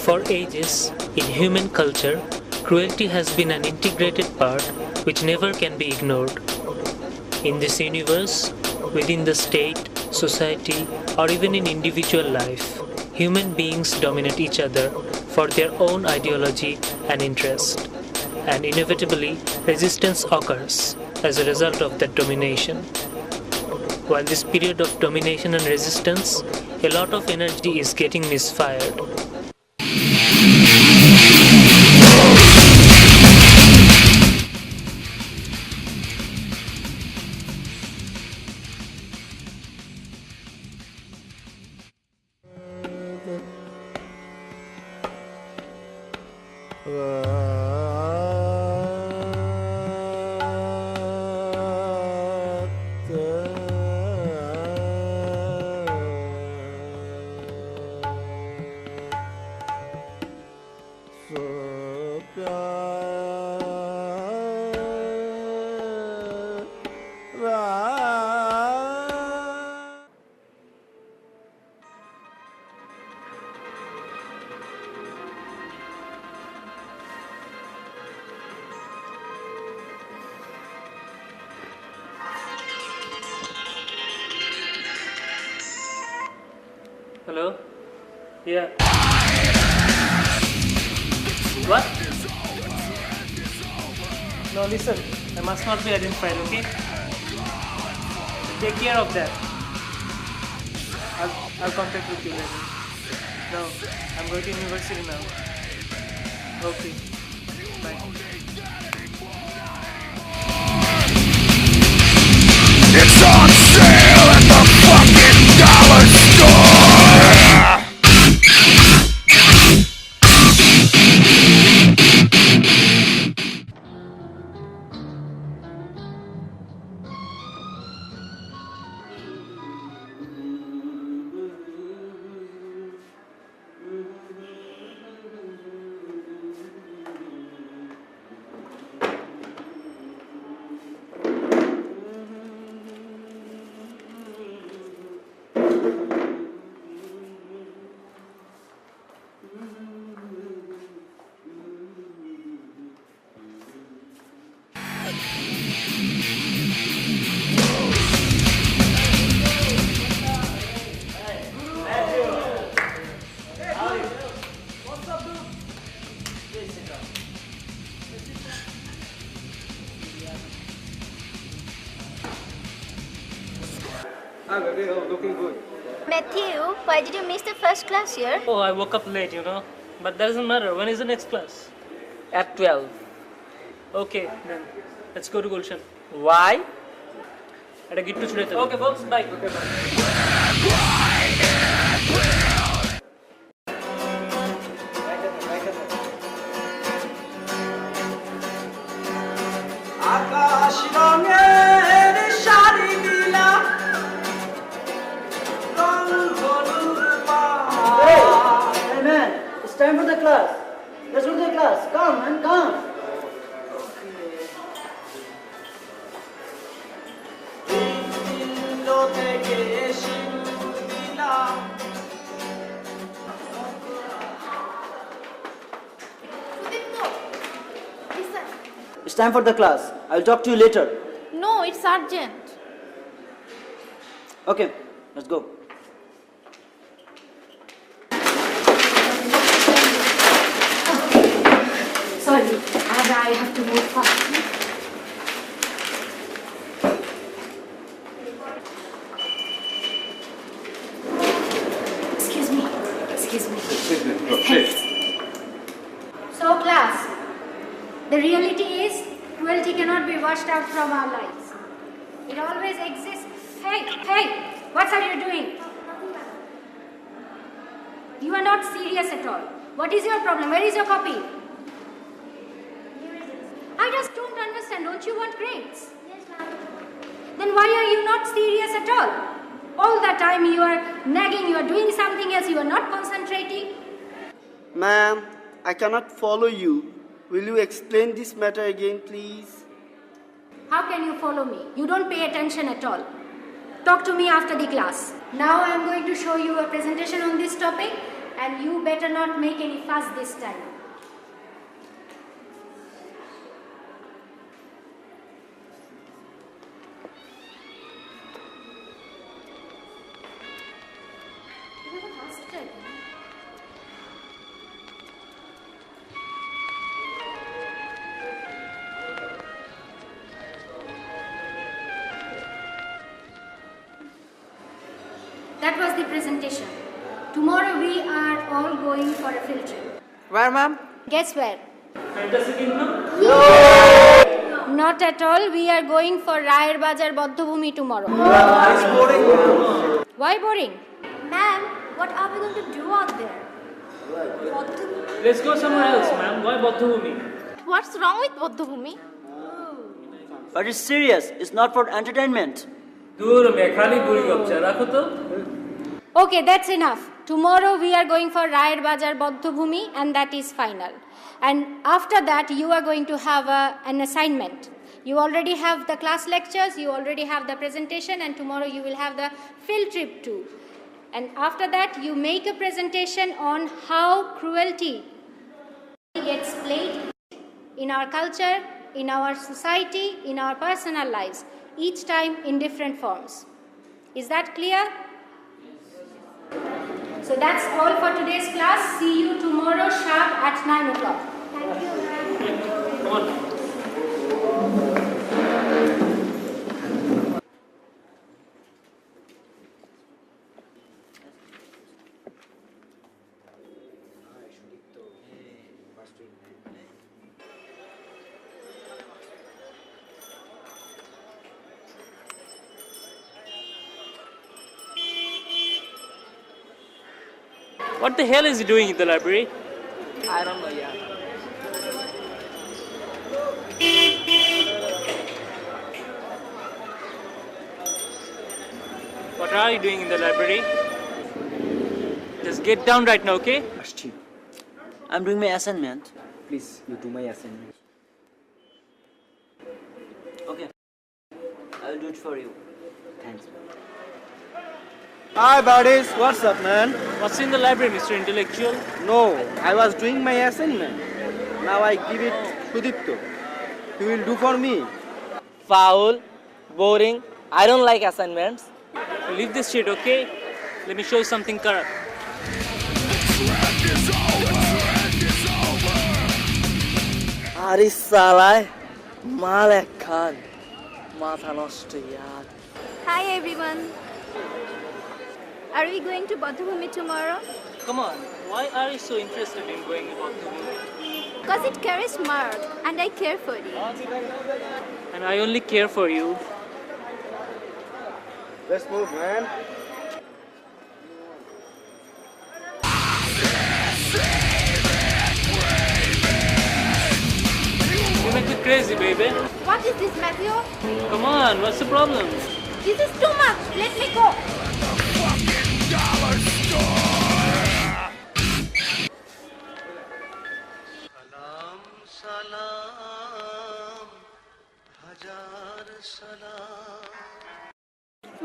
For ages, in human culture, cruelty has been an integrated part which never can be ignored. In this universe, within the state, society, or even in individual life, human beings dominate each other for their own ideology and interest, and inevitably, resistance occurs as a result of that domination. While this period of domination and resistance, a lot of energy is getting misfired. Hello? Yeah. What? No, listen. I must not be identified, okay? Take care of that. I'll contact with you later. No, I'm going to university now. Okay. Bye. It's on sale at the fucking dollar store! Hi, baby. Oh, looking good. Matthew, why did you miss the first class here? Oh, I woke up late, But that doesn't matter. When is the next class? At 12. Okay, then. Let's go to Gulshan. Why? At a get to Chudete. Okay, folks. Bye. Okay, bye. আকাশ রঙের শাড়ি দিলা রং হলুদ Hey man, it's time for the class. Let's go to the class. Come man, come. দিল থেকে সিঁদুর দিলা It's time for the class. I'll talk to you later. No, it's urgent. Okay, let's go. Sorry, I have to move fast. Excuse me. So class, the reality is cruelty cannot be washed out from our lives. It always exists. Hey, what are you doing? You are not serious at all. What is your problem? Where is your copy? I just don't understand. Don't you want grades? Yes, ma'am. Then why are you not serious at all? All the time you are nagging, you are doing something else, you are not concentrating. Ma'am, I cannot follow you. Will you explain this matter again, please? How can you follow me? You don't pay attention at all. Talk to me after the class. Now I am going to show you a presentation on this topic and you better not make any fuss this time. That was the presentation. Tomorrow we are all going for a field trip. Where, ma'am? Guess where? Fantasy Kingdom? Not at all. We are going for Rayer Bajar Bodhbhumi tomorrow. It's boring. Why boring? Ma'am, what are we going to do out there? Let's go somewhere else, ma'am. Why Bodhbhumi? What's wrong with Bodhbhumi? But it's serious. It's not for entertainment. दूर में खाली बुरी गपचा रखो तो Okay, that's enough. Tomorrow we are going for Rayer Bajar Bodhbhumi and that is final. And after that you are going to have an assignment. You already have the class lectures, you already have the presentation, and tomorrow you will have the field trip too. And after that you make a presentation on how cruelty gets played in our culture, in our society, in our personal lives, each time in different forms. Is that clear? So that's all for today's class. See you tomorrow sharp at 9 o'clock. Thank you. come on. What the hell is he doing in the library? I don't know, yeah. What are you doing in the library? Just get down right now, okay? Ashti, I'm doing my assignment. Please, you do my assignment. Okay. I'll do it for you. Thanks. Hi buddies, what's up man? What's in the library, Mr. Intellectual? No, I was doing my assignment. Now I give it to Dipto. He will do for me. Foul, boring. I don't like assignments. Leave this shit, okay? Let me show you something correct. আরে সালায় মাল একখান মাথা নষ্ট यार. Hi everyone. Are we going to Bodhbhumi tomorrow? Come on, why are you so interested in going about the movie? Because it carries mark and I care for it. And I only care for you. Let's move man. You make me crazy, baby. What is this, Matthew? Come on, what's the problem? This is too much. Let me go.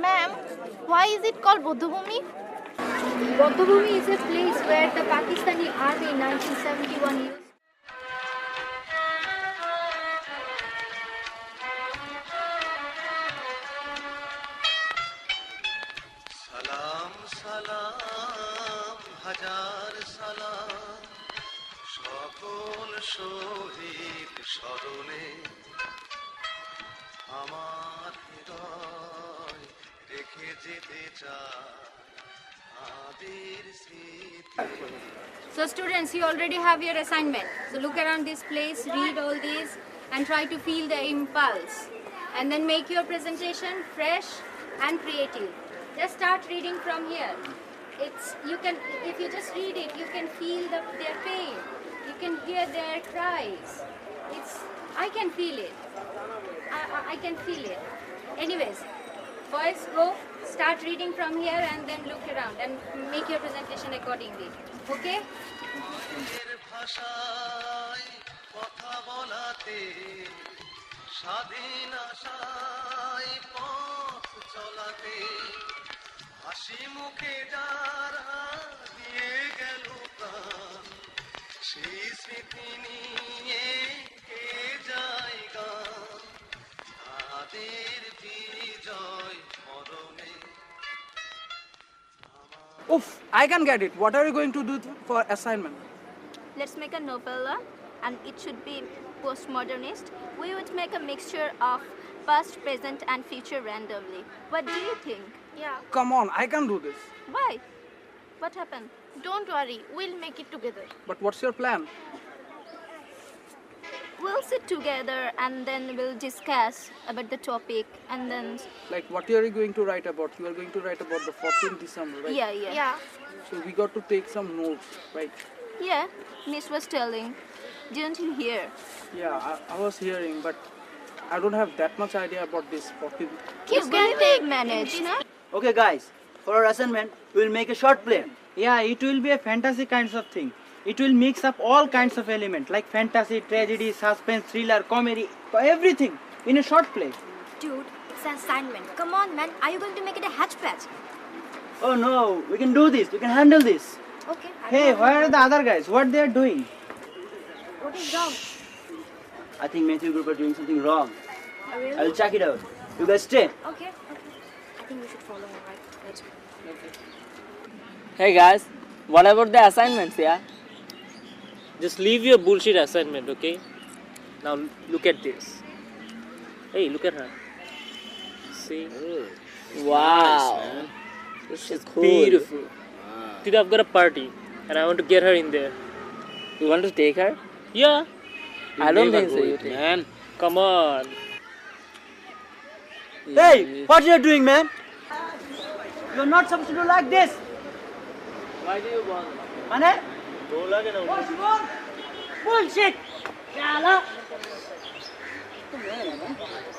Ma'am, why is it called Bodhbhumi? Bodhbhumi is a place where the Pakistani army in 1971 used. সালাম সালাম হাজার সালাম সকল শহীদ স্মরণে আমার হৃদয় রেখে যেতে চায় আদির স্মৃতি। So students, you already have your assignment. So look around this place, read all these, and try to feel the impulse. And then make your presentation fresh and creative. Just start reading from here. If you just read it, you can feel their pain. You can hear their cries. I can feel it. I can feel it. Anyways, boys, go start reading from here and then look around and make your presentation accordingly. Okay? ভাষায় কথা বলাতে স্বাধীন আশায় পথ চলাতে হাসি মুখে যারা দিয়ে গেল Oof, I can get it. What are you going to do for assignment? Let's make a novella, and it should be postmodernist. We would make a mixture of past, present, and future randomly. What do you think? Yeah. Come on, I can do this. Why? What happened? Don't worry, we'll make it together. But what's your plan? We'll sit together and then we'll discuss about the topic and then Like, what are you going to write about? You are going to write about the 14th December, right? yeah. So we got to take some notes, right? Yeah, Miss was telling. Didn't you hear? Yeah, I was hearing, but I don't have that much idea about this 14th. You can manage, no? Okay, guys. For our assignment, we will make a short play. Yeah, it will be a fantasy kinds of thing. It will mix up all kinds of elements like fantasy, tragedy, suspense, thriller, comedy, everything in a short play. Dude, it's an assignment. Come on, man. Are you going to make it a hatchback? Oh no, we can do this. We can handle this. Okay. Hey, where are the other guys? What they are doing? What is wrong? I think Matthew group are doing something wrong. Oh, really? I'll check it out. You guys stay. Okay. I think we should follow him, right? Let's go. Hey guys, what about the assignments, yeah? Just leave your bullshit assignment, okay? Now look at this. Hey, look at her. See? Wow. This is cool. Beautiful. Today I've got a party and I want to get her in there. You want to take her? Yeah. I don't think so, you think. Man. Come on. Hey, what you doing, man? You're not supposed to do like this. Why do you want? Mane? What you want? Bullshit. Chala.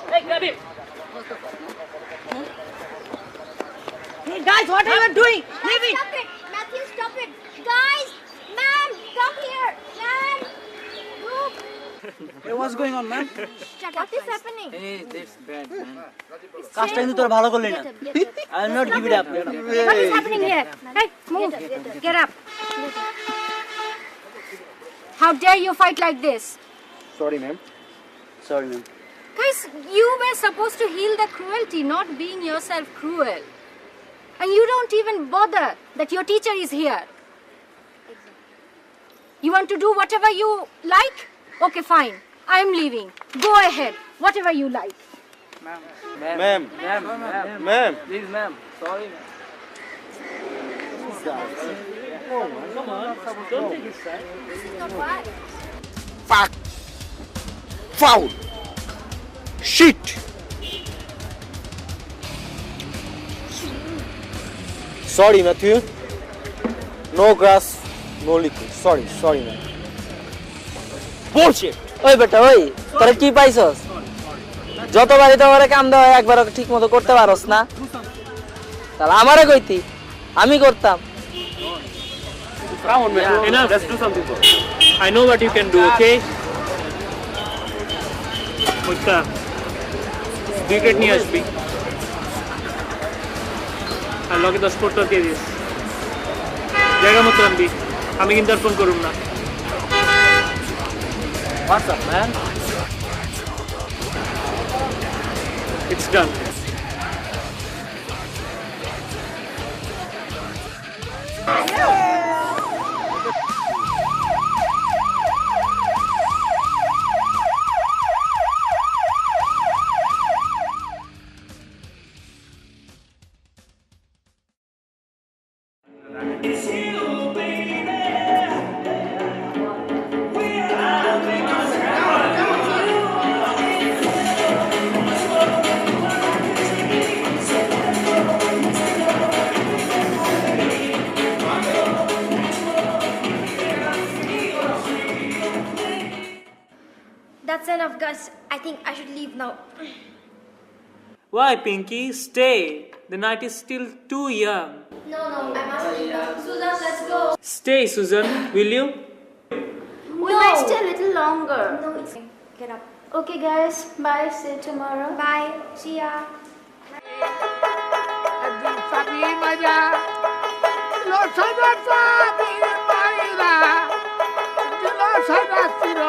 Hey, grab him. Hey guys, what are you doing? Leave it. Stop it! Matthew, stop it! Guys! Ma'am! Come here! Ma'am! Look! Hey, what's going on, man? What is happening? Hey, that's bad, man. কাজটা কিন্তু তোর ভালো করলি না। I'll not give it up. What is happening here? Hey, move! Get up! How dare you fight like this? Sorry, ma'am. Sorry, ma'am. Guys, you were supposed to heal the cruelty, not being yourself cruel. And you don't even bother that your teacher is here. You want to do whatever you like? Okay, fine. I'm leaving. Go ahead. Whatever you like. Ma'am. Ma'am. Please, ma'am. Sorry, ma'am. Come on. Don't take his side. Fuck. Foul. Shit. Sorry, Matthew. No grass, no liquid. Sorry, man. Bullshit. ওই বেটা ওই তোরা কি পাইছস যতবারই তোমারে কাম দেওয়া হয় একবার ঠিক মতো করতে পারস না তাহলে আমারে কইতি আমি করতাম Come on, man. Enough. Let's do something. I know what you can do, okay? Mutta, wicket নিয়ে আসবি আর লগে 10 ফুট দিয়ে দিস জায়গা মতো আনবি আমি কিন্তু আর ফোন করুম না What's up, man? It's done. That's enough, guys. I think I should leave now. Why, Pinky? Stay. The night is still too young. No, I must leave now. Susan, let's go. Stay, Susan, will you? We might stay a little longer. No, it's... Get up. Okay, guys. Bye. See you tomorrow. Bye. See ya. একদিন সাথী মাজা লোসবা সাথী মাইরা outside, Asura.